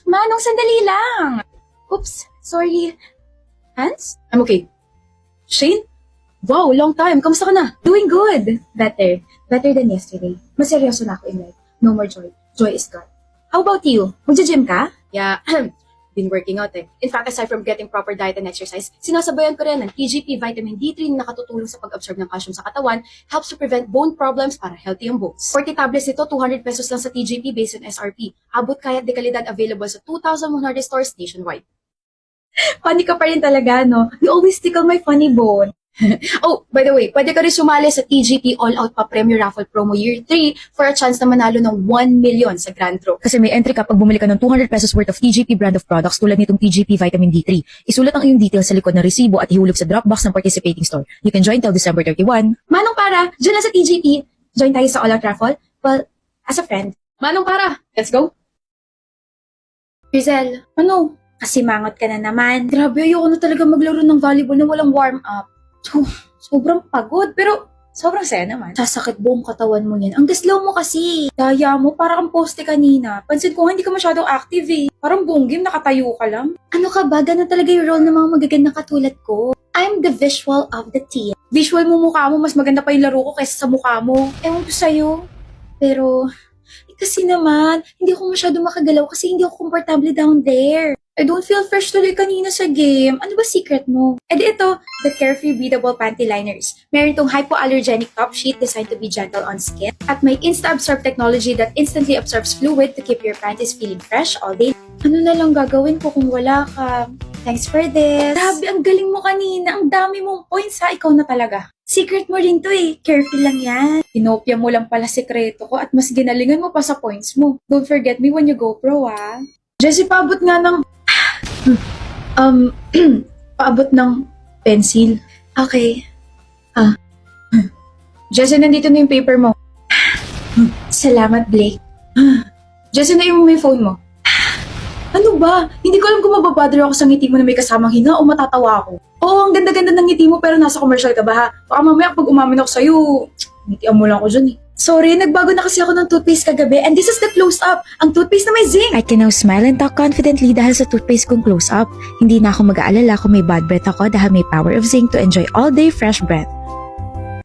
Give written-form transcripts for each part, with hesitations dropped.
Manong, sandali lang. Oops, sorry. Hans? I'm okay. Shane? Wow, long time. Kamusta ka na? Doing good. Better. Better than yesterday. Mas seryoso na ako in life. No more joy. Joy is gone. How about you? Magja-gym ka? Yeah, been working out eh. In fact, aside from getting proper diet and exercise, sinasabayan ko rin ng TGP vitamin D3 na nakatutulong sa pag-absorb ng calcium sa katawan, helps to prevent bone problems para healthy ang bones. 40 tablets nito, 200 pesos lang sa TGP based on SRP. Abot kaya't dekalidad available sa 2,100 stores nationwide. Funny ka pa rin talaga, no? You always tickle my funny bone. Oh, by the way, pwede ka rin sumali sa TGP All-Out Pa Premium Raffle Promo Year 3 for a chance na manalo ng 1 million sa Grand Draw. Kasi may entry ka pag bumili ka ng 200 pesos worth of TGP brand of products tulad nitong TGP Vitamin D3. Isulat ang iyong details sa likod ng resibo at ihulog sa Dropbox ng participating store. You can join till December 31. Manong para, dyan lang sa TGP. Join tayo sa All-Out Raffle. Well, as a friend. Manong para, let's go. Rizal, ano? Kasi mangot ka na naman. Grabe, ayoko na talaga maglaro ng volleyball na walang warm-up. Sobrang pagod, pero sobrang saya naman. Sasakit buong katawan mo yan. Ang gaslaw mo kasi. Daya mo, parang kang poste kanina. Pansin ko, hindi ka masyadong active eh. Parang buong game, nakatayo ka lang. Ano ka ba? Ganun talaga yung role ng mga magagandang katulad ko. I'm the visual of the team. Visual mo mukha mo, mas maganda pa yung laro ko kaysa sa mukha mo. Ewan ko sa'yo. Pero, kasi naman, hindi ako masyadong makagalaw kasi hindi ako komportable down there. I don't feel fresh tuloy kanina sa game. Ano ba secret mo? Di ito, the Carefree Breathable Panty Liners. Meron tong hypoallergenic top sheet designed to be gentle on skin. At may Insta-Absorb technology that instantly absorbs fluid to keep your panties feeling fresh all day. Ano na lang gagawin ko kung wala ka? Thanks for this. Grabe, ang galing mo kanina. Ang dami mong points ha. Ikaw na talaga. Secret mo rin to eh. Careful lang yan. Inopya mo lang pala sekreto ko at mas ginalingan mo pa sa points mo. Don't forget me when you go pro ah. Jessie, paabot nga ng... paabot ng pencil. Okay. Jessie, nandito na yung paper mo. Salamat, Blake. Jessie, na yung may phone mo. Ano ba? Hindi ko alam kung mababother ako sa ngiti mo na may kasamang hinga o matatawa ako. Oo, ang ganda-ganda ng ngiti mo pero nasa commercial ka ba ha? Baka mamaya pag umamin ako sa'yo, ngitian mo lang ako dyan eh. Sorry, nagbago na kasi ako ng toothpaste kagabi and this is the close-up. Ang toothpaste na may zinc. I can now smile and talk confidently dahil sa toothpaste kong close-up. Hindi na ako mag-aalala kung may bad breath ako dahil may power of zinc to enjoy all day fresh breath.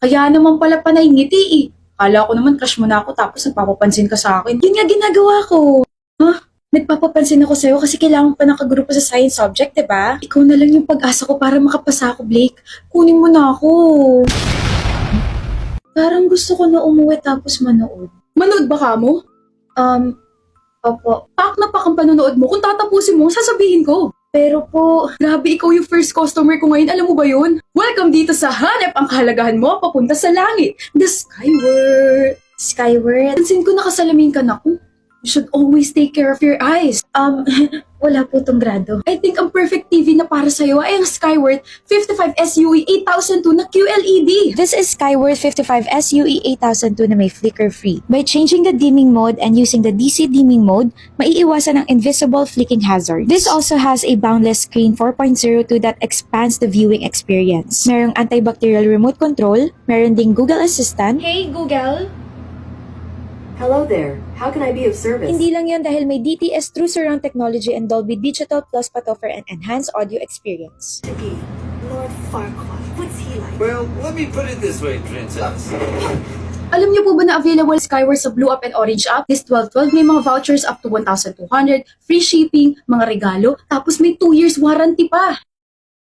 Kaya naman pala panay ngiti eh. Kala ko naman crush mo na ako tapos nagpapapansin ka sa akin. Yun nga ginagawa ko. Huh? Nagpapapansin ako sa'yo kasi kailangan pa nakagrupo sa science subject, diba? Ikaw na lang yung pag-asa ko para makapasa ako, Blake. Kunin mo na ako. Parang gusto ko na umuwi tapos manood. Manood ba ka mo? Opo. Pak na pak ang panonood mo. Kung tatapusin mo, sasabihin ko. Pero po, grabe ikaw yung first customer ko ngayon. Alam mo ba yun? Welcome dito sa Hanep ang kahalagahan mo papunta sa langit. The Skyward. Skyward? Pansin ko nakasalamin ka na. You should always take care of your eyes. Wala po tong grado. I think ang perfect TV na para sa'yo ay ang Skyward 55 SUE 8002 na QLED. This is Skyward 55 SUE 8002 na may flicker-free. By changing the dimming mode and using the DC dimming mode, maiiwasan ang invisible flicking hazard. This also has a boundless screen 4.02 that expands the viewing experience. Merong antibacterial remote control, meron ding Google Assistant. Hey Google! Hello there. How can I be of service? Hindi lang yan dahil may DTS True Surround Technology and Dolby Digital Plus pa to for an enhanced audio experience. To be Lord Farquaad. What's he like? Well, let me put it this way, Princess. Alam niyo po ba na available Skyward sa Blue Up and Orange App? This 12/12 may mga vouchers up to 1,200, free shipping, mga regalo, tapos may 2 years warranty pa.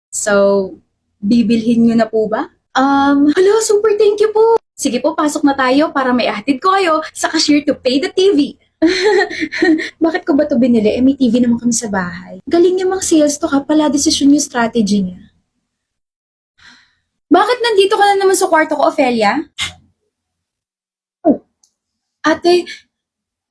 So, bibilhin niyo na po ba? Hello, super thank you po. Sige po, pasok na tayo para may ahatid ko kayo sa cashier to pay the TV. Bakit ko ba ito binili? May TV naman kami sa bahay. Galing niya mang sales to ka, pala desisyon yung strategy niya. Bakit nandito ka na naman sa kwarto ko, Ophelia? Oh. Ate,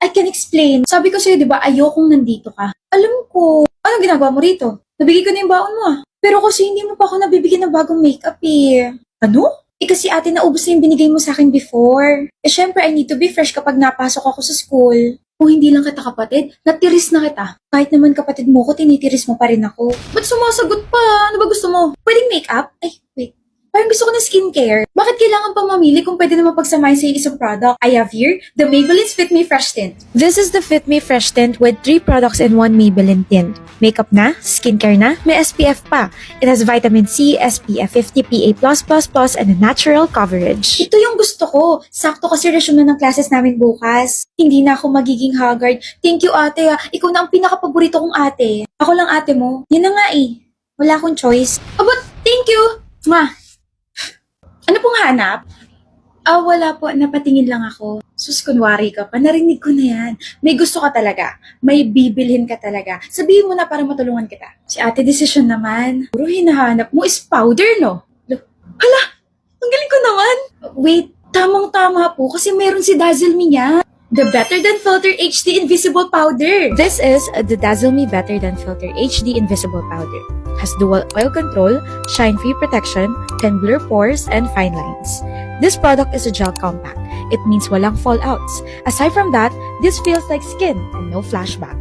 I can explain. Sabi ko sa'yo, di ba, ayokong nandito ka. Alam ko. Anong ginagawa mo rito? Nabigay ko na yung baon mo ah. Pero kasi hindi mo pa ako nabibigyan ng bagong makeup eh. Ano? Kasi ate, naubos na yung binigay mo sa akin before. Syempre, I need to be fresh kapag napasok ako sa school. Kung hindi lang kita kapatid, natiris na kita. Kahit naman kapatid mo ko, tinitiris mo pa rin ako. Ba't sumasagot pa? Ano ba gusto mo? Pwedeng makeup? Ay, wait. Parang gusto ko na skincare. Bakit kailangan pa mamili kung pwede naman pagsamahin sa isang product? I have here the Maybelline's Fit Me Fresh Tint. This is the Fit Me Fresh Tint with 3 products in 1 Maybelline tint. Makeup na, skincare na, may SPF pa. It has vitamin C, SPF 50, PA+++, and a natural coverage. Ito yung gusto ko. Sakto kasi resume na ng classes namin bukas. Hindi na ako magiging haggard. Thank you, ate. Ikaw na ang pinaka-paborito kong ate. Ako lang ate mo. Yan na nga eh. Wala akong choice. But thank you. Ma. Ano pong hanap? Wala po. Napatingin lang ako. Sus, kunwari ka pa. Narinig ko na yan. May gusto ka talaga. May bibilhin ka talaga. Sabihin mo na para matulungan kita. Si ate decision naman. Puro hinahanap mo is powder, no? Hala! Ang galing ko naman! Wait, tamang-tama po kasi meron si Dazzle Me niya. The Better Than Filter HD Invisible Powder. This is the Dazzle Me Better Than Filter HD Invisible Powder. Has dual oil control, shine-free protection, can blur pores and fine lines. This product is a gel compact. It means walang fallouts. Aside from that, this feels like skin and no flashback.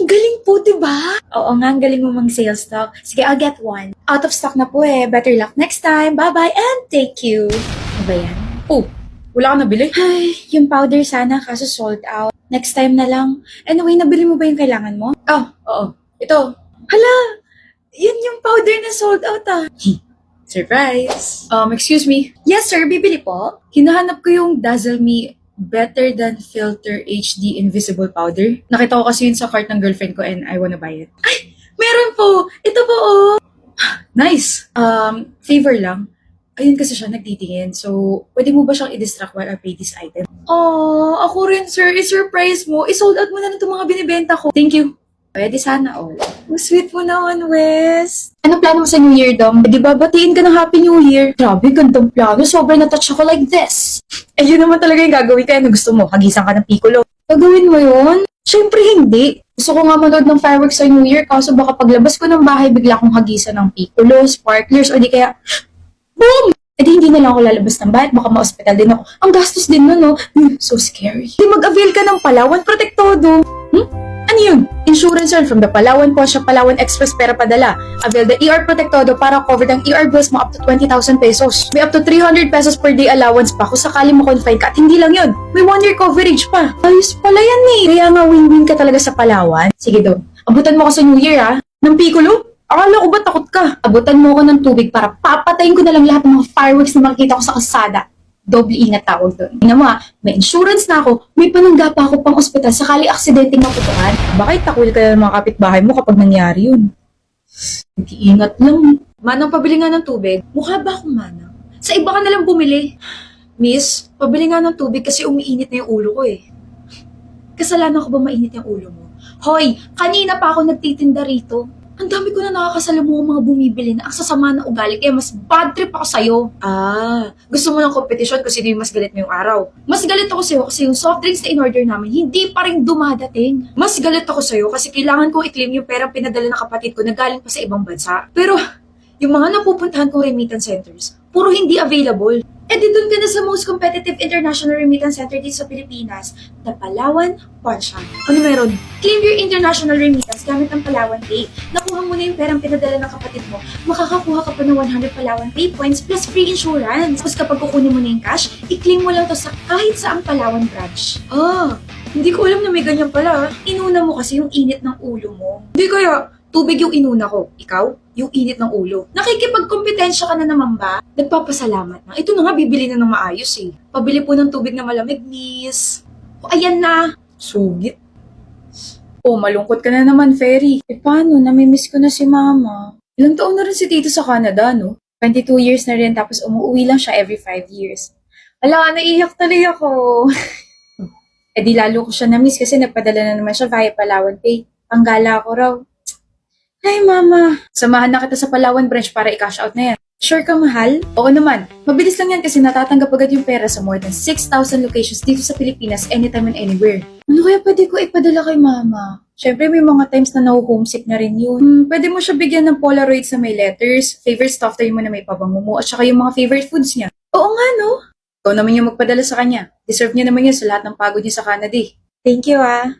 Ang galing po, diba? Oo nga, ang galing mo mang-sales talk. Sige, I'll get one. Out of stock na po eh. Better luck next time. Bye-bye and take you. Ano ba yan? Oh, wala ka nabili? Ay, yung powder sana kaso sold out. Next time na lang. Anyway, nabili mo ba yung kailangan mo? Oh, oo. Ito. Hala, yun yung powder na sold out ah. Surprise! Excuse me. Yes sir, bibili po. Hinahanap ko yung Dazzle Me Better Than Filter HD Invisible Powder. Nakita ko kasi yun sa cart ng girlfriend ko and I wanna buy it. Ay, meron po! Ito po oh! Nice! Favor lang. Ayun kasi siya nagtitingin. So, pwede mo ba siyang i-distract while I pay this item? Oh, ako rin sir. I-surprise mo. I-sold out mo na itong mga binibenta ko. Thank you. Pwede sana all. Ang sweet mo naman, Wes. Anong plano mo sa New Year, Dom? Di ba batiin ka ng Happy New Year? Grabe, gandang plano. Sobrang na-touch ako like this. Eh, yun naman talaga yung gagawin kaya na gusto mo. Hagisan ka ng piccolo. Gagawin mo yun? Siyempre hindi. Gusto ko nga manood ng fireworks sa New Year kaso baka paglabas ko ng bahay bigla akong hagisan ng piccolo, sparklers, o di kaya boom! Eh di hindi na lang ako lalabas ng bahay. Baka ma-hospital din ako. Ang gastos din nun, no? So scary. Di mag-avail ka ng Palawan Protektado. Ano yun? Insurance yun from the Palawan Porsche Palawan Express Pera Padala. Avail the ER Protektado para cover ng ER bills mo up to 20,000 pesos. May up to 300 pesos per day allowance pa kung sakali mo confine ka. At hindi lang yun. May 1 year coverage pa. Ayos pala yan eh. Kaya nga win-win ka talaga sa Palawan. Sige do. Abutan mo ko sa New Year ha. Ng piccolo? Akala ko ba takot ka? Abutan mo ko ng tubig para papatayin ko na lang lahat ng mga fireworks na makikita ko sa kalsada. Doble ingat tawag doon. Tingnan mo may insurance na ako, may panangga pa ako pang ospital sakali aksidenteng maputukan. Bakit takul ka na ng mga kapitbahay mo kapag nangyari yun? Nag-iingat lang. Manang, pabili nga ng tubig. Mukha ba akong manang? Sa iba ka na lang bumili. Miss, pabili nga ng tubig kasi umiinit na yung ulo ko eh. Kasalanan ko ba mainit yung ulo mo? Hoy, kanina pa ako nagtitinda rito. Ang dami ko na nakakasalamuha mga bumibili na ang sasama na ugali kaya mas bad trip ako sa'yo. Gusto mo ng kompetisyon kung sino yung mas galit ngayong araw. Mas galit ako sa'yo kasi yung soft drinks na in-order namin hindi pa rin dumadating. Mas galit ako sa'yo kasi kailangan kong i-claim yung perang pinadala ng kapatid ko na galing pa sa ibang bansa. Pero yung mga napupuntahan kong remittance centers, puro hindi available. Eh di dun ka na sa most competitive international remittance center dito sa Pilipinas, the Palawan Pansha. Ano meron? Claim your international remittance gamit ang Palawan Pay. Nakuha mo na yung perang pinadala ng kapatid mo, makakakuha ka pa ng 100 Palawan Pay points plus free insurance. Tapos kapag kukunin mo na yung cash, i-claim mo lang to sa kahit saang Palawan branch. Hindi ko alam na may ganyan pala. Inuna mo kasi yung init ng ulo mo. Hindi kaya, tubig yung inuna ko. Ikaw, yung init ng ulo. Nakikipagkompetensya ka na naman ba? Nagpapasalamat na. Ito na nga, bibili na ng maayos eh. Pabili po ng tubig na malamig, miss. Ayan na. Sugit. Malungkot ka na naman, Fairy. Paano? Namimiss ko na si Mama. Ilang taon na rin si Tito sa Canada, no? 22 years na rin, tapos umuwi lang siya every 5 years. Ala, naiyak tuloy ako. Di lalo ko siya na-miss kasi nagpadala na naman siya via Palawan Pay. Panggala ko raw. Ay, Mama. Samahan na kita sa Palawan branch para i-cash out na yan. Sure ka, mahal? Oo naman. Mabilis lang yan kasi natatanggap agad yung pera sa more than 6,000 locations dito sa Pilipinas anytime and anywhere. Ano kaya pwede ko ipadala kay Mama? Siyempre, may mga times na homesick na rin yun. Pwede mo siya bigyan ng Polaroids na may letters, favorite stuff tayo mo na may pabango mo, at saka yung mga favorite foods niya. Oo nga, no? Ikaw naman yung magpadala sa kanya. Deserve niya naman yun sa lahat ng pagod niya sa Canada eh. Thank you ah.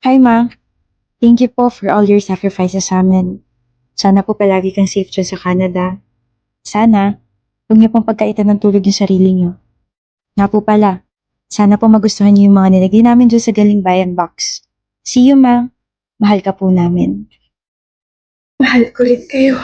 Hi, Ma. Thank you po for all your sacrifices sa amin. Sana po palagi kang safe dyan sa Canada. Sana, huwag niyo pong pagkaitan ng tulog yung sarili niyo. Nga po pala, sana po magustuhan niyo yung mga nilagay namin dyan sa Galing Bayan box. See you, Ma. Mahal ka po namin. Mahal ko rin kayo.